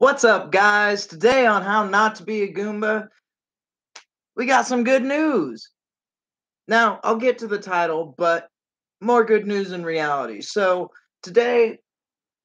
What's up, guys? Today on How Not to Be a Goomba, we got some good news. Now, I'll get to the title, but more good news in reality. So, today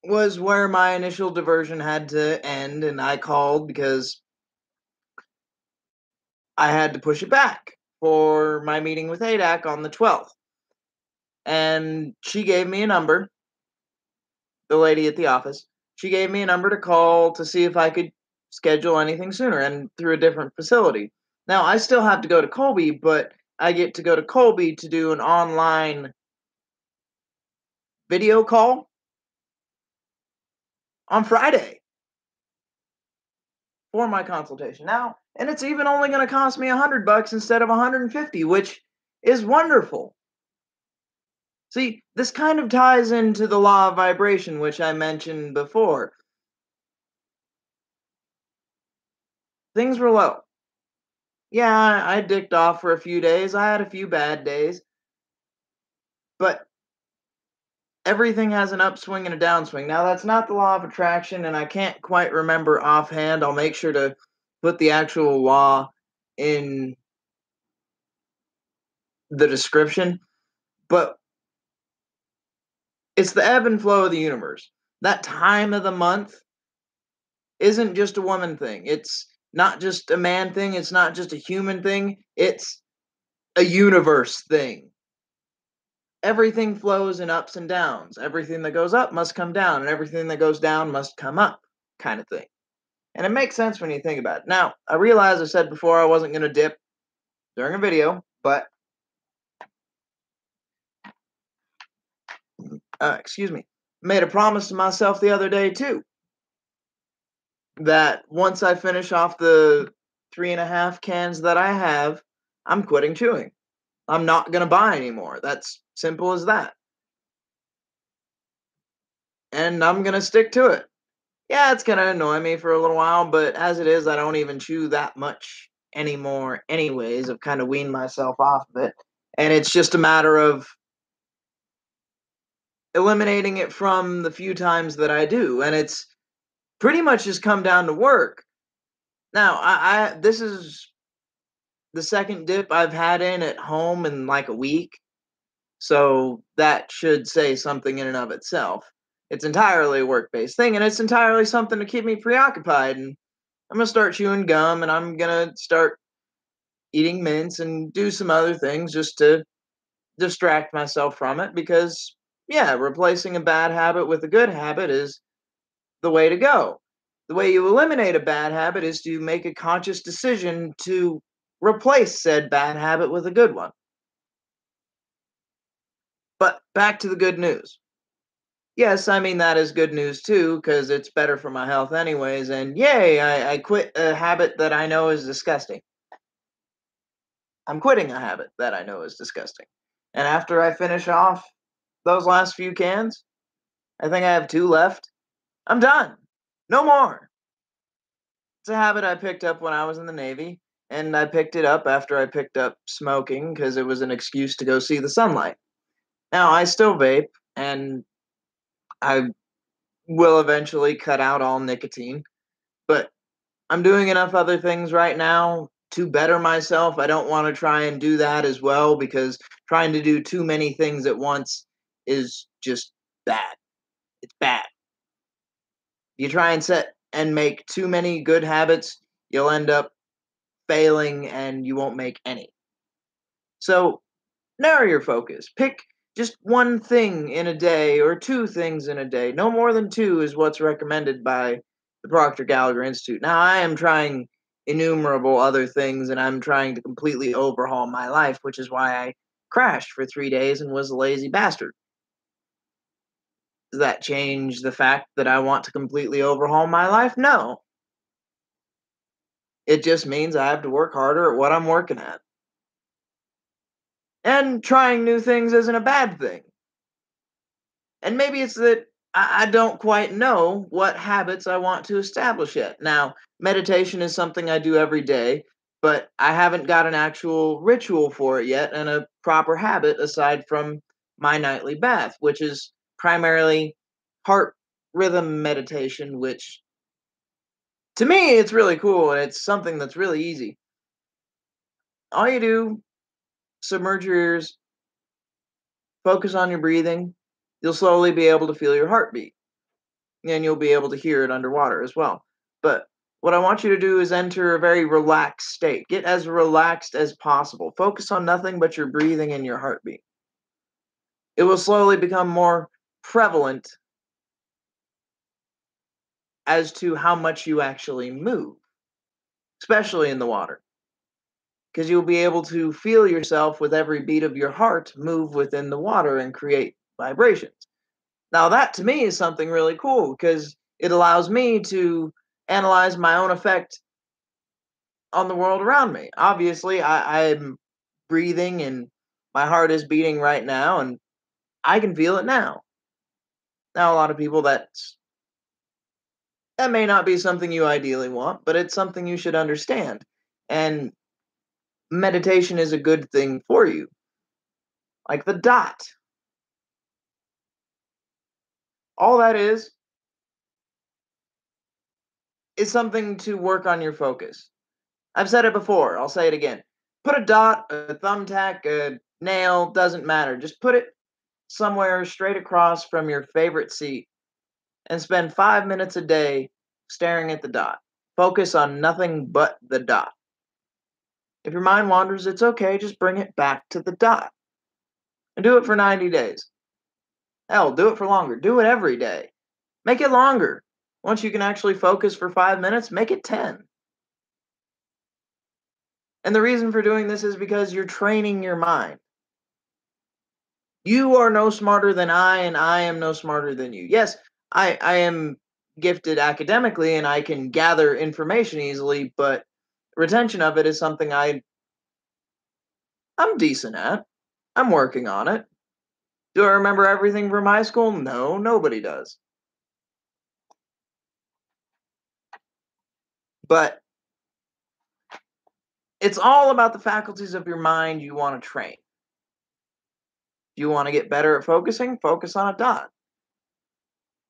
was where my initial diversion had to end, and I called because I had to push it back for my meeting with ADAC on the 12th. And she gave me a number, the lady at the office. She gave me a number to call to see if I could schedule anything sooner and through a different facility. Now, I still have to go to Colby, but I get to go to Colby to do an online video call on Friday for my consultation. Now, and it's even only going to cost me $100 instead of 150, which is wonderful. See, this kind of ties into the law of vibration, which I mentioned before. Things were low. Yeah, I dicked off for a few days. I had a few bad days. But everything has an upswing and a downswing. Now, that's not the law of attraction, and I can't quite remember offhand. I'll make sure to put the actual law in the description. But it's the ebb and flow of the universe. That time of the month isn't just a woman thing. It's not just a man thing. It's not just a human thing. It's a universe thing. Everything flows in ups and downs. Everything that goes up must come down, and everything that goes down must come up, kind of thing. And it makes sense when you think about it. Now, I realize I said before I wasn't going to dip during a video, but excuse me, made a promise to myself the other day too, that once I finish off the 3.5 cans that I have, I'm quitting chewing. I'm not going to buy anymore. That's simple as that. And I'm going to stick to it. Yeah, it's going to annoy me for a little while, but as it is, I don't even chew that much anymore anyways. I've kind of weaned myself off of it. And it's just a matter of eliminating it from the few times that I do. And it's pretty much just come down to work. Now, this is the second dip I've had in at home in like a week. So that should say something in and of itself. It's entirely a work-based thing, and it's entirely something to keep me preoccupied. And I'm going to start chewing gum, and I'm going to start eating mints and do some other things just to distract myself from it because, yeah, replacing a bad habit with a good habit is the way to go. The way you eliminate a bad habit is to make a conscious decision to replace said bad habit with a good one. But back to the good news. Yes, I mean, that is good news too, because it's better for my health anyways, and yay, I quit a habit that I know is disgusting. I'm quitting a habit that I know is disgusting. And after I finish off those last few cans, I think I have 2 left, I'm done. No more. It's a habit I picked up when I was in the Navy, and I picked it up after I picked up smoking because it was an excuse to go see the sunlight. Now, I still vape, and I will eventually cut out all nicotine, but I'm doing enough other things right now to better myself. I don't want to try and do that as well because trying to do too many things at once is just bad. It's bad. You try and set and make too many good habits, you'll end up failing and you won't make any. So, narrow your focus. Pick just one thing in a day or 2 things in a day. No more than 2 is what's recommended by the Proctor Gallagher Institute. Now, I am trying innumerable other things and I'm trying to completely overhaul my life, which is why I crashed for 3 days and was a lazy bastard. Does that change the fact that I want to completely overhaul my life? No. It just means I have to work harder at what I'm working at. And trying new things isn't a bad thing. And maybe it's that I don't quite know what habits I want to establish yet. Now, meditation is something I do every day, but I haven't got an actual ritual for it yet and a proper habit aside from my nightly bath, which is primarily heart rhythm meditation, which To me, it's really cool and it's something that's really easy. All you do, submerge your ears, focus on your breathing. You'll slowly be able to feel your heartbeat and you'll be able to hear it underwater as well. But what I want you to do is enter a very relaxed state. Get as relaxed as possible. Focus on nothing but your breathing and your heartbeat. It will slowly become more prevalent as to how much you actually move, especially in the water, because you'll be able to feel yourself with every beat of your heart move within the water and create vibrations. Now, that to me is something really cool because it allows me to analyze my own effect on the world around me. Obviously, I'm breathing and my heart is beating right now, and I can feel it now. Now, a lot of people that may not be something you ideally want, but it's something you should understand. And meditation is a good thing for you. Like the dot. All that is something to work on your focus. I've said it before, I'll say it again. Put a dot, a thumbtack, a nail, doesn't matter. Just put it somewhere straight across from your favorite seat and spend 5 minutes a day staring at the dot. Focus on nothing but the dot. If your mind wanders, it's okay, just bring it back to the dot. And do it for 90 days. Hell, do it for longer. Do it every day. Make it longer. Once you can actually focus for 5 minutes, make it 10. And the reason for doing this is because you're training your mind. You are no smarter than I, and I am no smarter than you. Yes, I am gifted academically and I can gather information easily, but retention of it is something I'm decent at. I'm working on it. Do I remember everything from high school? No, nobody does. But it's all about the faculties of your mind you want to train. Do you want to get better at focusing? Focus on a dot.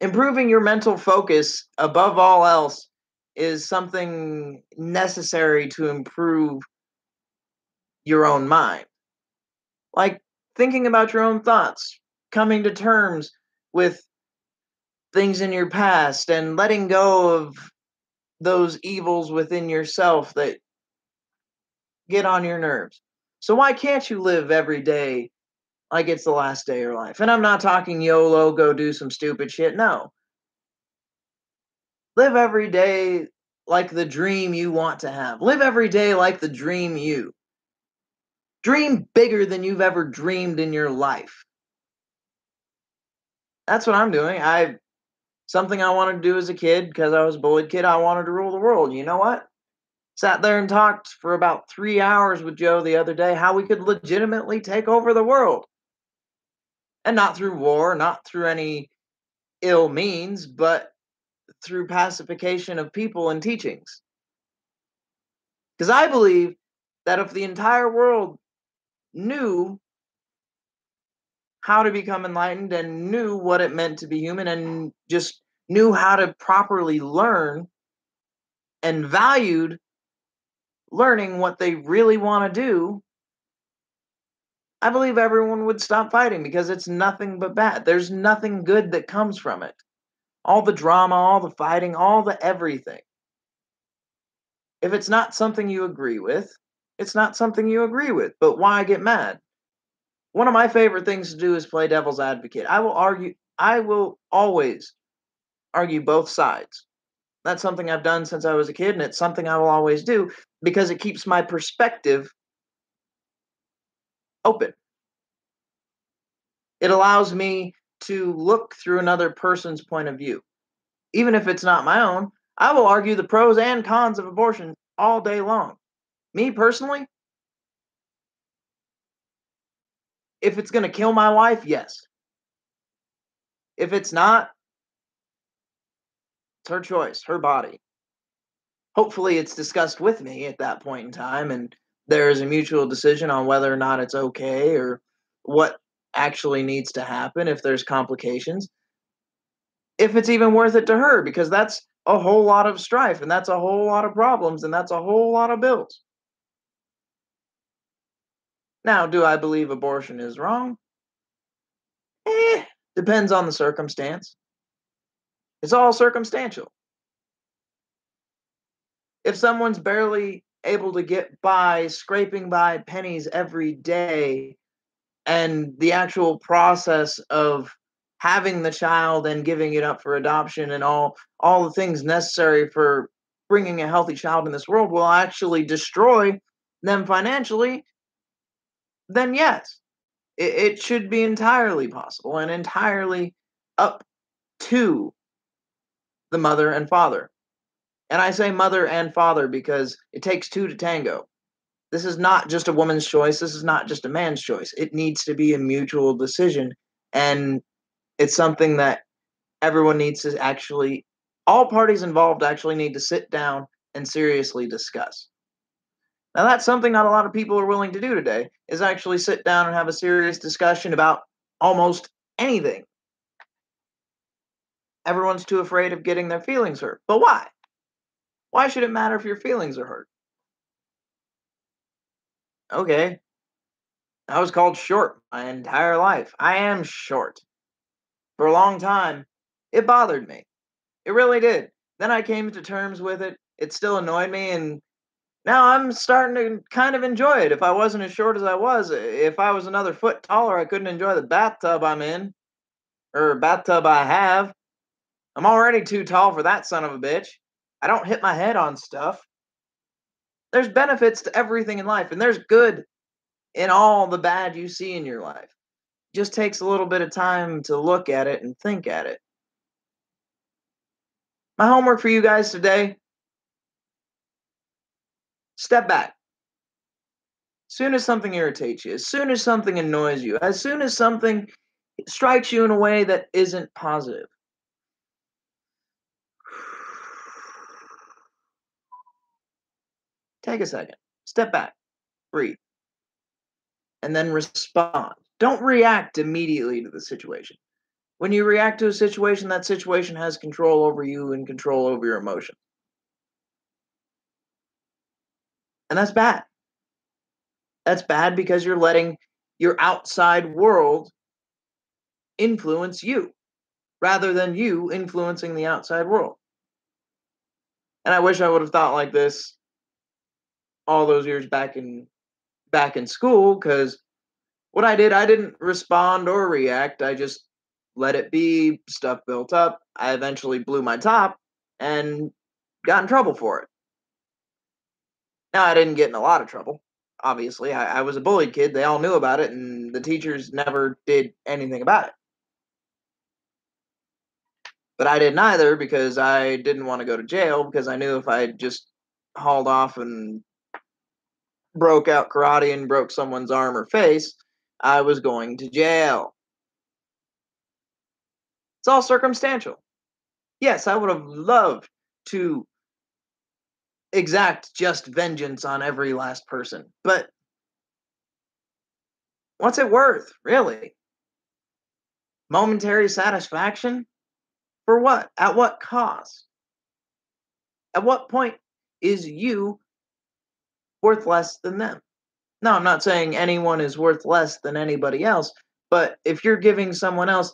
Improving your mental focus above all else is something necessary to improve your own mind. Like thinking about your own thoughts, coming to terms with things in your past, and letting go of those evils within yourself that get on your nerves. So, why can't you live every day like it's the last day of your life? And I'm not talking YOLO, go do some stupid shit. No. Live every day like the dream you want to have. Live every day like the dream you. Dream bigger than you've ever dreamed in your life. That's what I'm doing. I Something I wanted to do as a kid because I was a bullied kid. I wanted to rule the world. You know what? Sat there and talked for about 3 hours with Joe the other day how we could legitimately take over the world. And not through war, not through any ill means, but through pacification of people and teachings. Because I believe that if the entire world knew how to become enlightened and knew what it meant to be human and just knew how to properly learn and valued learning what they really want to do, I believe everyone would stop fighting because it's nothing but bad. There's nothing good that comes from it. All the drama, all the fighting, all the everything. If it's not something you agree with, it's not something you agree with. But why get mad? One of my favorite things to do is play devil's advocate. I will always argue both sides. That's something I've done since I was a kid, and it's something I will always do because it keeps my perspective open. It allows me to look through another person's point of view. Even if it's not my own, I will argue the pros and cons of abortion all day long. Me personally, if it's going to kill my wife, yes. If it's not, it's her choice, her body. Hopefully, it's discussed with me at that point in time, and there is a mutual decision on whether or not it's okay or what actually needs to happen if there's complications. If it's even worth it to her, because a whole lot of strife, and that's a whole lot of problems, and that's a whole lot of bills. Now, do I believe abortion is wrong? Eh, depends on the circumstance. It's all circumstantial. If someone's barely able to get by, scraping by pennies every day, and the actual process of having the child and giving it up for adoption and all the things necessary for bringing a healthy child in this world will actually destroy them financially, then yes, it should be entirely possible and entirely up to the mother and father. And I say mother and father because it takes two to tango. This is not just a woman's choice. This is not just a man's choice. It needs to be a mutual decision. And it's something that everyone needs to actually, all parties involved actually need to sit down and seriously discuss. Now, that's something not a lot of people are willing to do today, is actually sit down and have a serious discussion about almost anything. Everyone's too afraid of getting their feelings hurt. But why? Why should it matter if your feelings are hurt? Okay, I was called short my entire life. I am short. For a long time, it bothered me. It really did. Then I came to terms with it. It still annoyed me, and now I'm starting to kind of enjoy it. If I wasn't as short as I was, if I was another foot taller, I couldn't enjoy the bathtub I'm in, or bathtub I have. I'm already too tall for that son of a bitch. I don't hit my head on stuff. There's benefits to everything in life, and there's good in all the bad you see in your life. It just takes a little bit of time to look at it and think at it. My homework for you guys today: step back. As soon as something irritates you, as soon as something annoys you, as soon as something strikes you in a way that isn't positive, take a second, step back, breathe, and then respond. Don't react immediately to the situation. When you react to a situation, that situation has control over you and control over your emotions. And that's bad. That's bad because you're letting your outside world influence you rather than you influencing the outside world. And I wish I would have thought like this all those years back in school, because what I did, I didn't respond or react. I just let it be. Stuff built up. I eventually blew my top and got in trouble for it. Now, I didn't get in a lot of trouble. Obviously, I was a bullied kid. They all knew about it, and the teachers never did anything about it. But I didn't either because I didn't want to go to jail, because I knew if I just hauled off and broke out karate and broke someone's arm or face, I was going to jail. It's all circumstantial. Yes, I would have loved to exact just vengeance on every last person, but what's it worth, really? Momentary satisfaction? For what? At what cost? At what point is you worth less than them? Now, I'm not saying anyone is worth less than anybody else, but if you're giving someone else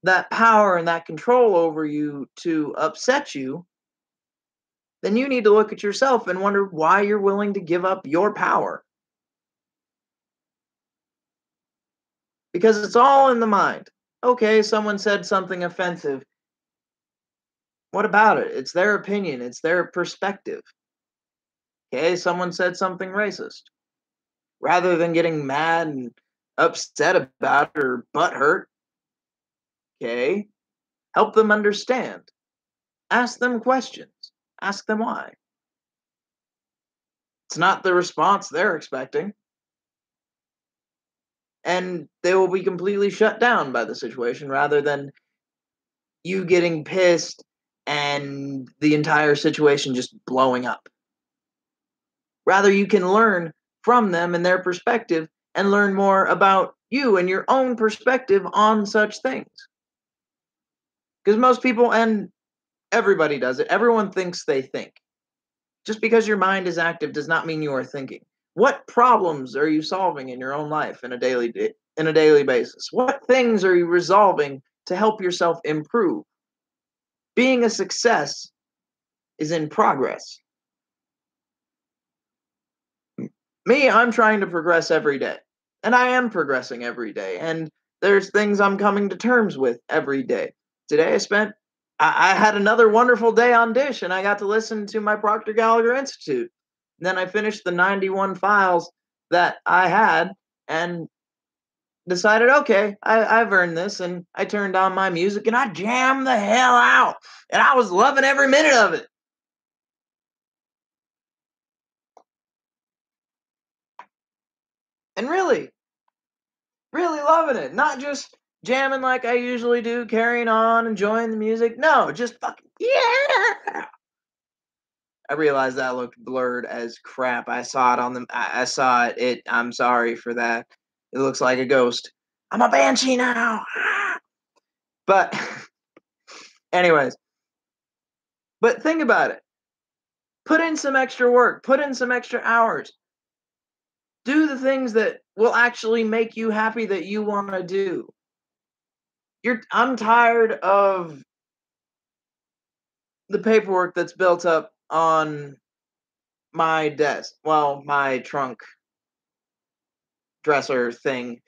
that power and that control over you to upset you, then you need to look at yourself and wonder why you're willing to give up your power. Because it's all in the mind. Okay, someone said something offensive. What about it? It's their opinion, it's their perspective. Okay, someone said something racist. Rather than getting mad and upset about it or butthurt, okay, help them understand. Ask them questions. Ask them why. It's not the response they're expecting. And they will be completely shut down by the situation rather than you getting pissed and the entire situation just blowing up. Rather, you can learn from them and their perspective and learn more about you and your own perspective on such things. Because most people, and Everybody does it. Everyone thinks they think. Just because your mind is active does not mean you are thinking. What problems are you solving in your own life in a daily basis? What things are you resolving to help yourself improve? Being a success is in progress. Me, I'm trying to progress every day. And I am progressing every day. And there's things I'm coming to terms with every day. Today I had another wonderful day on Dish and I got to listen to my Proctor Gallagher Institute. And then I finished the 91 files that I had and decided, okay, I've earned this. And I turned on my music and I jammed the hell out. And I was loving every minute of it. And really loving it. Not just jamming like I usually do, carrying on, enjoying the music. No, just fucking yeah. I realized that looked blurred as crap. I saw it on the. I saw it. I'm sorry for that. It looks like a ghost. I'm a banshee now. But, anyways. But think about it. Put in some extra work. Put in some extra hours. Do the things that will actually make you happy that you want to do. I'm tired of the paperwork that's built up on my desk. Well, my trunk dresser thing.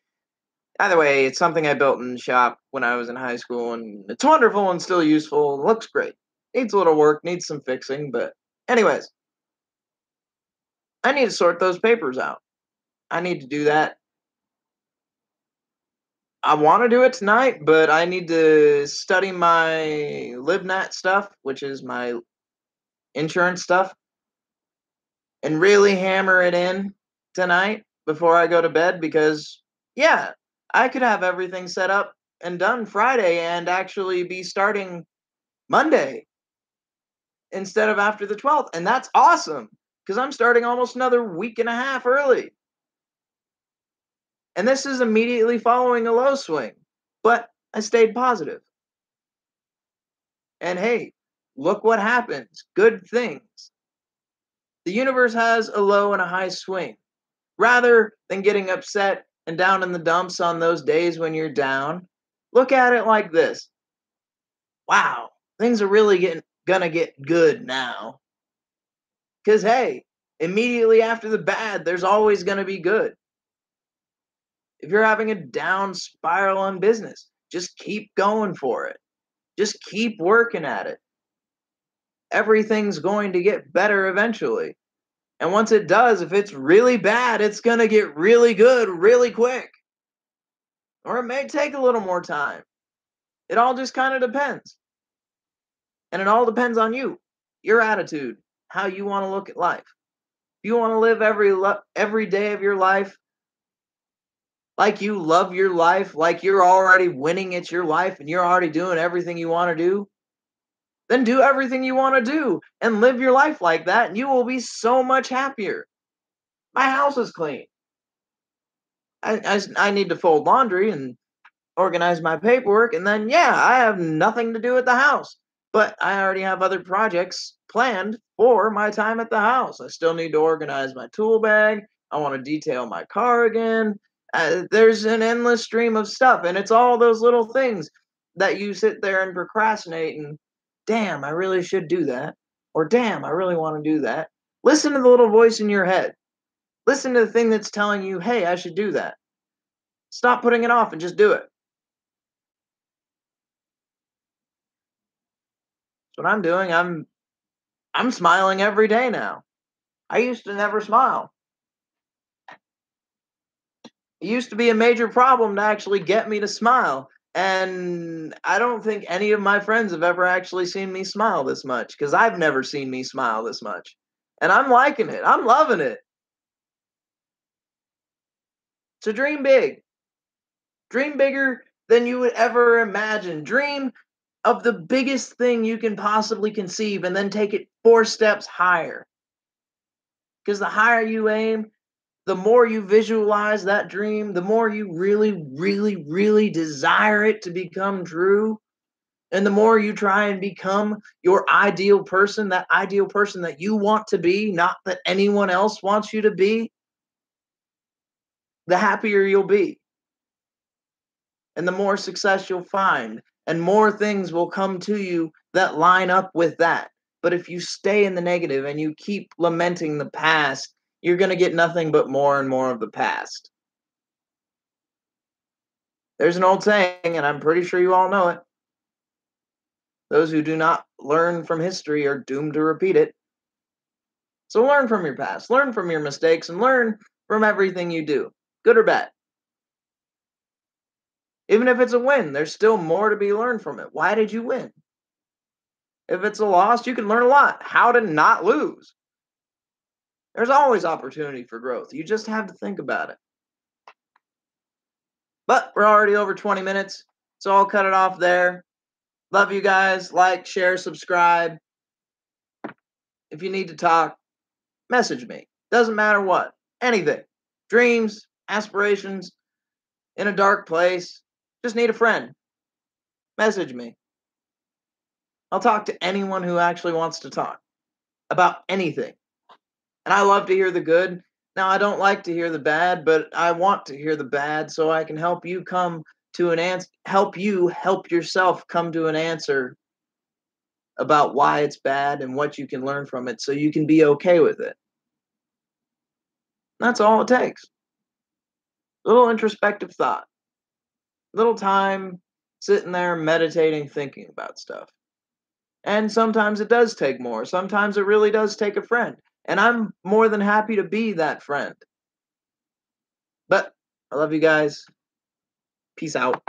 Either way, it's something I built in the shop when I was in high school, and it's wonderful and still useful. It looks great. Needs a little work, needs some fixing, but anyways, I need to sort those papers out. I need to do that. I want to do it tonight, but I need to study my LivNat stuff, which is my insurance stuff, and really hammer it in tonight before I go to bed because, yeah, I could have everything set up and done Friday and actually be starting Monday instead of after the 12th. And that's awesome because I'm starting almost another week and a half early. And this is immediately following a low swing, but I stayed positive. And hey, look what happens. Good things. The universe has a low and a high swing. Rather than getting upset and down in the dumps on those days when you're down, look at it like this. Wow, things are really gonna get good now. Cause hey, immediately after the bad, there's always gonna be good. If you're having a down spiral on business, just keep going for it. Just keep working at it. Everything's going to get better eventually. And once it does, if it's really bad, it's gonna get really good really quick. Or it may take a little more time. It all just kind of depends. And it all depends on you, your attitude, how you want to look at life. If you want to live every day of your life like you love your life, like you're already winning at your life and you're already doing everything you want to do, then do everything you want to do and live your life like that, and you will be so much happier. My house is clean. I need to fold laundry and organize my paperwork, and then, yeah, I have nothing to do at the house. But I already have other projects planned for my time at the house. I still need to organize my tool bag. I want to detail my car again. There's an endless stream of stuff, and it's all those little things that you sit there and procrastinate and, damn, I really should do that. Or, damn, I really want to do that. Listen to the little voice in your head. Listen to the thing that's telling you, hey, I should do that. Stop putting it off and just do it. That's what I'm doing. I'm smiling every day now. I used to never smile. It used to be a major problem to actually get me to smile. And I don't think any of my friends have ever actually seen me smile this much because I've never seen me smile this much. And I'm liking it. I'm loving it. So dream big. Dream bigger than you would ever imagine. Dream of the biggest thing you can possibly conceive and then take it 4 steps higher. Because the higher you aim, the more you visualize that dream, the more you really, really, really desire it to become true, And the more you try and become your ideal person, that ideal person that you want to be, not that anyone else wants you to be, the happier you'll be. And the more success you'll find, and more things will come to you that line up with that. But if you stay in the negative and you keep lamenting the past, you're going to get nothing but more and more of the past. There's an old saying, and I'm pretty sure you all know it. Those who do not learn from history are doomed to repeat it. So learn from your past, learn from your mistakes, and learn from everything you do, good or bad. Even if it's a win, there's still more to be learned from it. Why did you win? If it's a loss, you can learn a lot. How to not lose. There's always opportunity for growth. You just have to think about it. But we're already over 20 minutes, so I'll cut it off there. Love you guys. Like, share, subscribe. If you need to talk, message me. Doesn't matter what. Anything. Dreams, aspirations, in a dark place. Just need a friend. Message me. I'll talk to anyone who actually wants to talk about anything. And I love to hear the good. Now, I don't like to hear the bad, but I want to hear the bad so I can help you come to an answer, help yourself come to an answer about why it's bad and what you can learn from it so you can be okay with it. That's all it takes. Little introspective thought, little time sitting there meditating, thinking about stuff. And sometimes it does take more. Sometimes it really does take a friend. And I'm more than happy to be that friend. But I love you guys. Peace out.